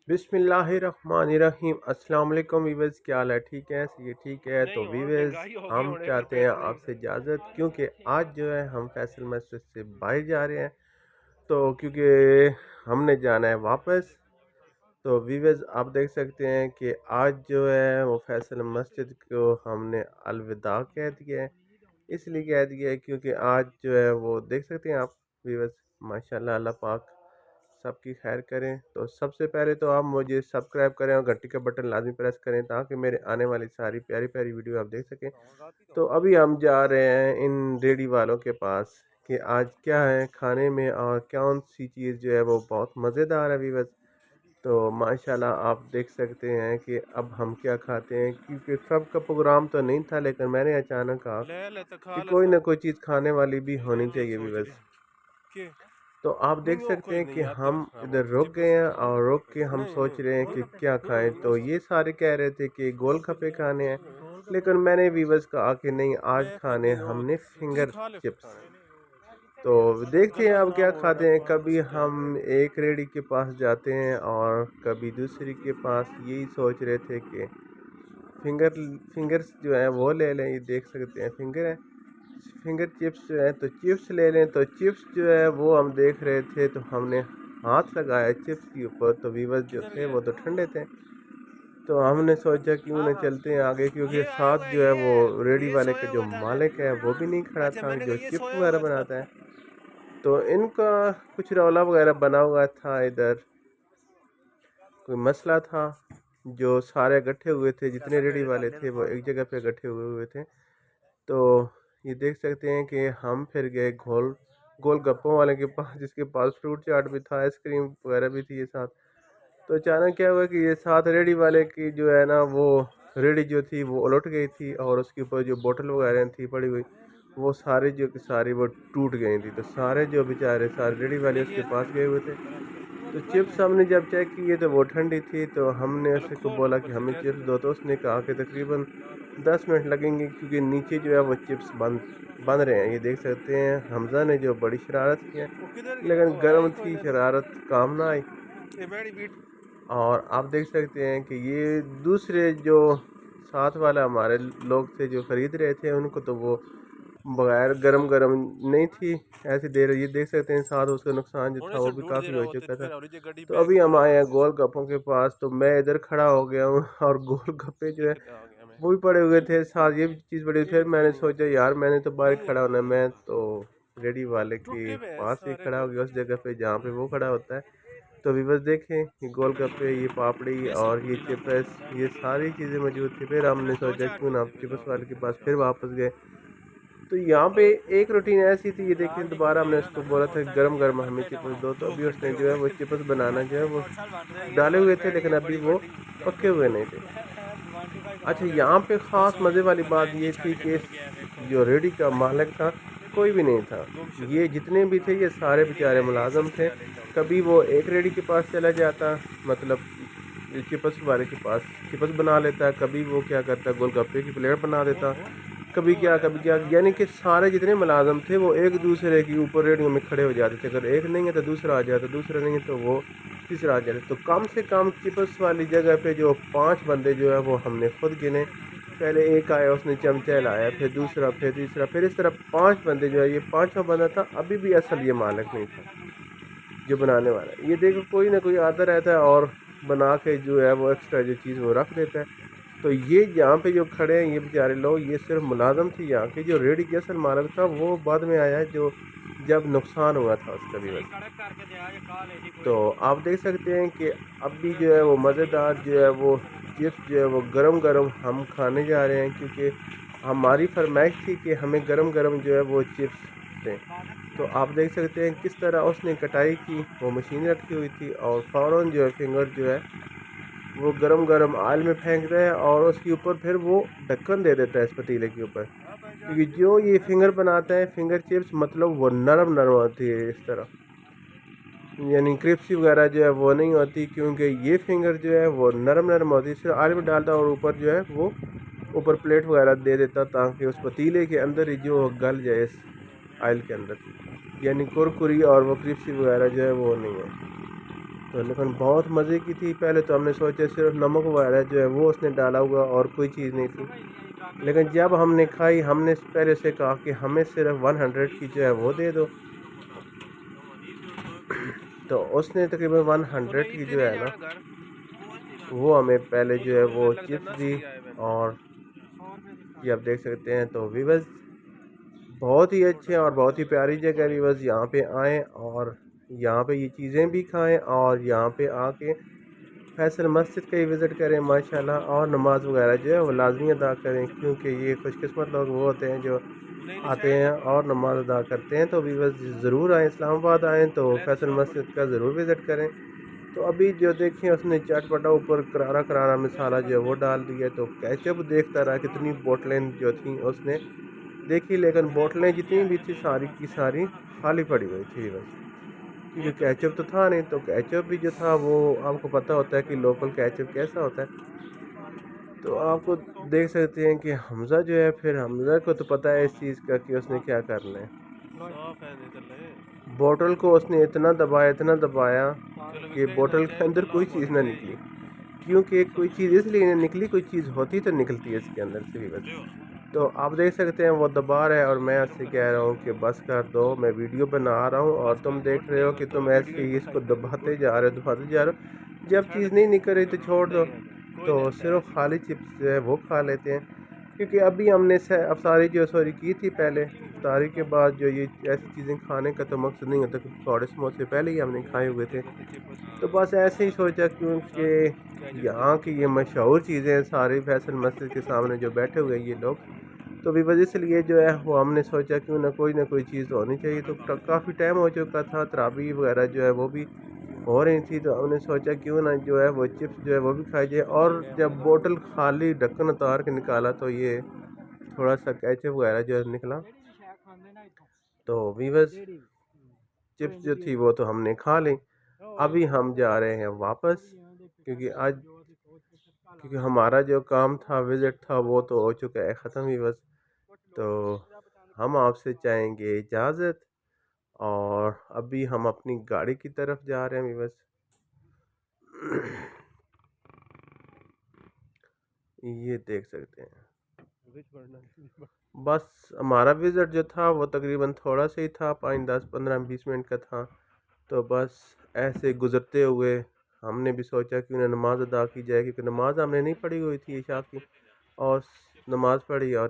बिस्मिल्लाहिर्रहमानिर्रहीम। अस्सलाम वालेकुम वीवर्स, क्या हाल है? ठीक है, ये ठीक है। तो नहीं और वीवर्स, महंगाई हो गई हम होने फिर चाहते हैं पेट नहीं आपसे इजाज़त, क्योंकि आज जो है हम फैसल मस्जिद से बाहर जा रहे हैं। तो क्योंकि हमने जाना है वापस। तो वीवर्स, आप देख सकते हैं कि आज जो है वो फैसल मस्जिद को हमने अलविदा कह दिया है। इसलिए कह दिया है क्योंकि आज जो है वो देख सकते हैं आप वीवर्स, माशाल्लाह, अल्लाह पाक सबकी खैर करें। तो सबसे पहले तो आप मुझे सब्सक्राइब करें और घंटी का बटन लाजमी प्रेस करें ताकि मेरे आने वाली सारी प्यारी प्यारी वीडियो आप देख सकें। तो अभी हम जा रहे हैं इन रेडी वालों के पास कि आज क्या है खाने में और कौन सी चीज़ जो है वो बहुत मज़ेदार है वीवर्स। तो माशाल्लाह आप देख सकते हैं कि अब हम क्या खाते हैं, क्योंकि सबका प्रोग्राम तो नहीं था, लेकिन मैंने अचानक कहा ले ले तो खा कि ले कोई ना साथ कोई चीज़ खाने वाली भी मैं होनी यही चाहिए सोच वीवर्स। रही कि तो आप नहीं देख वो सकते कोई हैं नहीं कि यार हम तेरा हाँ, वो इधर रुक गए चिप्स हैं खाने और रुक के हम नहीं सोच रहे हैं कि क्या खाएं। तो नहीं ये सारे कह रहे थे कि गोल गप्पे खाने हैं, लेकिन मैंने वीवर्स कहा कि नहीं, आज मैं खाने कभी वो हमने तुझे फिंगर खा ले फिर चिप्स। खाने तो देखते हैं गंदा अब ना क्या बोल खाते रहा हैं। बात कभी ऐसी क्या हम एक रेडी के पास जाते हैं और कभी दूसरी के पास। यही सोच रहे थे कि फिंगर फिंगर्स जो है वो ले लें। ये देख सकते हैं फिंगर है, फिंगर चिप्स जो है, तो चिप्स ले लें। तो चिप्स जो है वो हम देख रहे थे, तो हमने हाथ लगाया चिप्स के ऊपर, तो वीवर्स जो किधर थे गया वो तो ठंडे थे। तो हमने सोचा क्यों हाँ न हाँ चलते हैं आगे, क्योंकि ये आया साथ हुआ है जो है वो रेडी ये वाले सोया का जो हुआ था ना मालिक है वो भी नहीं खड़ा अच्छा था, मैंने कहा जो ये चिप्स सोया वगैरह हुआ था बनाता है। तो इनका कुछ रौला वगैरह बना हुआ था इधर, कोई मसला था। जो सारे इकट्ठे हुए थे, जितने रेडी वाले थे वो एक जगह पे इकट्ठे हुए हुए थे। तो ये देख सकते हैं कि हम फिर गए गोल गप्पों वाले के पास, जिसके पास फ्रूट चाट भी था, आइसक्रीम वगैरह भी थी ये साथ। तो अचानक क्या हुआ कि ये साथ रेडी वाले की जो है ना वो रेडी जो थी वो उलट गई थी, और उसके ऊपर जो बोतल वगैरह थी पड़ी हुई, वो सारी जो की सारी वो टूट गई थी। तो सारे जो बेचारे सारे रेडी वाले नहीं उसके ये पास गए हुए थे। गरम तो कर चिप्स हमने जब चेक किए तो वो ठंडी थी। तो हमने चलो उससे को खोल बोला ऊपर कि से हमें कैसे चिप्स दो, करना तो उसने कहा कि तकरीबन 10 मिनट लगेंगे, क्योंकि नीचे जो है वो चिप्स बंद बन रहे हैं। ये देख सकते हैं हमजा ने जो बड़ी शरारत की है, वो किधर गया लेकिन वो है गर्म ही कोई थी नहीं शरारत, काम ना आई। ये बैठी बीट और आप देख सकते हैं कि ये दूसरे जो साथ वाला हमारे लोग थे जो खरीद रहे थे, उनको तो वो बगैर गरम गरम नहीं थी, ऐसी दे रही। ये देख सकते हैं साथ उसका नुकसान जो थोड़े था वो से भी ढूंढ दे काफ़ी रहा हो होते चुका था। फिर और ये गड्डी तो बैग अभी हम खोला आए हैं होता गोल गप्पों के पास। तो मैं इधर खड़ा हो गया हूँ और गोल गप्पे जो है किधर आ गया मैं वो भी पड़े हुए थे साथ, ये भी चीज़ पड़ी हुई। ये भी फिर मैंने खानी है सोचा यार, मैंने तो बाहर नहीं खड़ा यार होना है, नहीं मैं खाना तो रेडी वाले के टूटे हुए हैं पास ही सारे खड़ा हो गोल गया, उस गप्पे जगह पे जहाँ पे वो खड़ा होता है। तो भी बस देखें, ये गोलगप्पे, ये पापड़ी बेसन और ये पूरी लाता चिप्स, ये सारी चीज़ें मौजूद थी। फिर फिर हमने दो सोचा चार क्यों ना आप दे दे चिप्स जाओ वाले के पास जाओ फिर वापस गए। तो यहाँ पे एक रूटीन ऐसी थी, ये देखें, दाल भी दोबारा गिर हमने गई ना उसको ना बोला था मोटरसाइकिल गरम पे गरम हमें बढ़ते ना चिप्स वहाँ दो, तो दो अभी उसने घंटे जो है हो वो गए चिप्स बनाना जो है वो ये डाले हमारी हुए थे, बैठ लेकिन गई अभी बड़ी वो बड़ी पके हुए नहीं थे। अच्छा, यहाँ पे ख़ास मज़े वाली बात ये थी कि जो रेडी का मालिक था कोई भी नहीं था। ये जितने भी थे ये सारे बेचारे मुलाजम थे। कभी वो एक रेडी के पास चला जाता, मतलब चिप्स वाले के पास चिप्स बना लेता, कभी वो क्या करता गोलगप्पे की प्लेट बना देता, कभी क्या, यानी कि सारे जितने मुलाजम थे वो एक दूसरे के ऊपर रेडियो में खड़े हो जाते थे। अगर एक नहीं है तो दूसरा आ जाता, दूसरा नहीं है तो वो तीसरा आ जाता। तो कम से कम चिप्स वाली जगह पे जो 5 बंदे जो है वो हमने खुद गिने। पहले एक आया, उसने चमचा लाया, फिर दूसरा, फिर तीसरा, फिर इस तरह 5 बंदे जो है, ये पांचवा बंदा था। अभी भी असल ये मालिक नहीं था जो बनाने वाला है। ये देखो, कोई ना कोई आता रहता है और बना के जो है वो एक्स्ट्रा जो चीज़ वो रख देता है। तो ये यहाँ पे जो खड़े हैं ये बेचारे लोग, ये सिर्फ मुलाजम थी यहाँ की। जो रेडी की असल मालिक था वो बाद में आया है, जो जब नुकसान हुआ था उसका भी बस। तो आप देख सकते हैं कि अभी जो है वो मज़ेदार जो है वो चिप्स जो है वो गरम गरम हम खाने जा रहे हैं, क्योंकि हमारी फरमाइश थी कि हमें गरम गरम जो है वो चिप्स दें। तो आप देख सकते हैं किस तरह उसने कटाई की, वो मशीन रखी हुई थी, और फ़ौरन जो है फिंगर जो है वो गरम गरम ऑयल में फेंकता है, और उसके ऊपर फिर वो ढक्कन दे देता है इस पतीले के ऊपर। क्योंकि जो ये फिंगर बनाता है, फिंगर चिप्स, मतलब वो नरम नरम होती है इस तरह, यानी क्रिप्सी वगैरह जो है वो नहीं होती, क्योंकि ये फिंगर जो है वो नरम नरम होती है। सिर्फ ऑयल में डालता है और ऊपर जो है वो ऊपर प्लेट वगैरह दे देता, ताकि उस पतीले के अंदर ही जो गल जाए इस ऑयल के अंदर, यानी कुरकुरी और वो क्रिप्सी वगैरह जो है वो नहीं है। तो लेकिन बहुत मज़े की थी। पहले तो हमने सोचा सिर्फ नमक वगैरह जो है वो उसने डाला हुआ और कोई चीज़ नहीं थी, लेकिन जब हमने खाई हमने पहले से कहा कि हमें सिर्फ 100 की जो है वो दे दो। तो उसने तकरीबन 100 की जो है ना वो हमें पहले जो है वो चिप्स दी। और ये आप देख सकते हैं। तो वीवर्स बहुत ही अच्छे और बहुत ही प्यारी जगह वीवर्स, यहाँ पे आएँ और यहाँ पे ये चीज़ें भी खाएं और यहाँ पे आके फैसल मस्जिद का ही विज़िट करें माशाल्लाह। और नमाज वगैरह जो है वो लाजमी अदा करें, क्योंकि ये खुशकिस्मत लोग वो होते हैं जो आते हैं और नमाज अदा करते हैं। तो वीवर्स ज़रूर आएँ, इस्लामाबाद आएँ तो फैसल मस्जिद का ज़रूर विज़िट करें। तो अभी जो देखें उसने चटपटा ऊपर करारा करारा मसाला जो है वो डाल दिया। तो केचप देखता रहा, कितनी बोतलें जो थी उसने देखी, लेकिन बोतलें जितनी भी थी सारी की सारी खाली पड़ी हुई थी बस, क्योंकि केचप तो था नहीं। तो केचप भी जो था वो आपको पता होता है कि लोकल केचप कैसा होता है। तो आपको देख सकते हैं कि हमज़ा जो है, फिर हमज़ा को तो पता है इस चीज़ का कि उसने क्या करना है। बोतल को उसने इतना दबाया कि बोतल के अंदर कोई चीज़ ना निकली, क्योंकि कोई चीज़ इसलिए नहीं निकली, कोई चीज़ होती तो निकलती है इसके अंदर से भी बस। तो आप देख सकते हैं वो दबा रहा है और मैं उससे कह रहा हूँ कि बस कर दो, मैं वीडियो बना रहा हूँ और तुम देख रहे हो कि तुम ऐसे ही इसको दबाते जा रहे हो। जब चीज़ नहीं निकल रही तो छोड़ दो। तो सिर्फ खाली चिप्स जो है वो खा लेते हैं, क्योंकि अभी हमने अफ्तारी जो सॉरी की थी पहले। इफ्तारी के बाद जो ये ऐसी चीज़ें खाने का तो मकसद नहीं होता, क्योंकि थोड़े समोसे पहले ही हमने खाए हुए थे। तो बस ऐसे ही सोचा, क्योंकि यहाँ की ये मशहूर चीज़ें हैं सारी फैसल मस्जिद के सामने जो बैठे हुए हैं ये लोग। तो भी वजह से लिए जो है वो हमने सोचा क्यों ना कोई चीज़ तो होनी चाहिए। तो काफ़ी टाइम हो चुका था, तरावी वगैरह जो है वो भी हो रही थी। तो हमने सोचा क्यों ना जो है वो चिप्स जो है वो भी खाई जाए। और जब बोतल खाली ढक्कन उतार के निकाला तो ये थोड़ा सा केचप वगैरह जो है निकला। तो वीवर्स चिप्स जो थी वो तो हमने खा ली। अभी हम जा रहे हैं वापस, क्योंकि हमारा जो काम था, विज़िट था, वो तो हो चुका है ख़त्म ही बस। तो हम आपसे चाहेंगे इजाज़त और अभी हम अपनी गाड़ी की तरफ जा रहे हैं बस। ये देख सकते हैं। बस हमारा विज़िट जो था वो तकरीबन थोड़ा सा ही था, 5 10 15 20 मिनट का था। तो बस ऐसे गुज़रते हुए हमने भी सोचा कि उन्हें नमाज़ अदा की जाए, क्योंकि नमाज़ हमने नहीं पढ़ी हुई थी इशा की। और नमाज़ पढ़ी और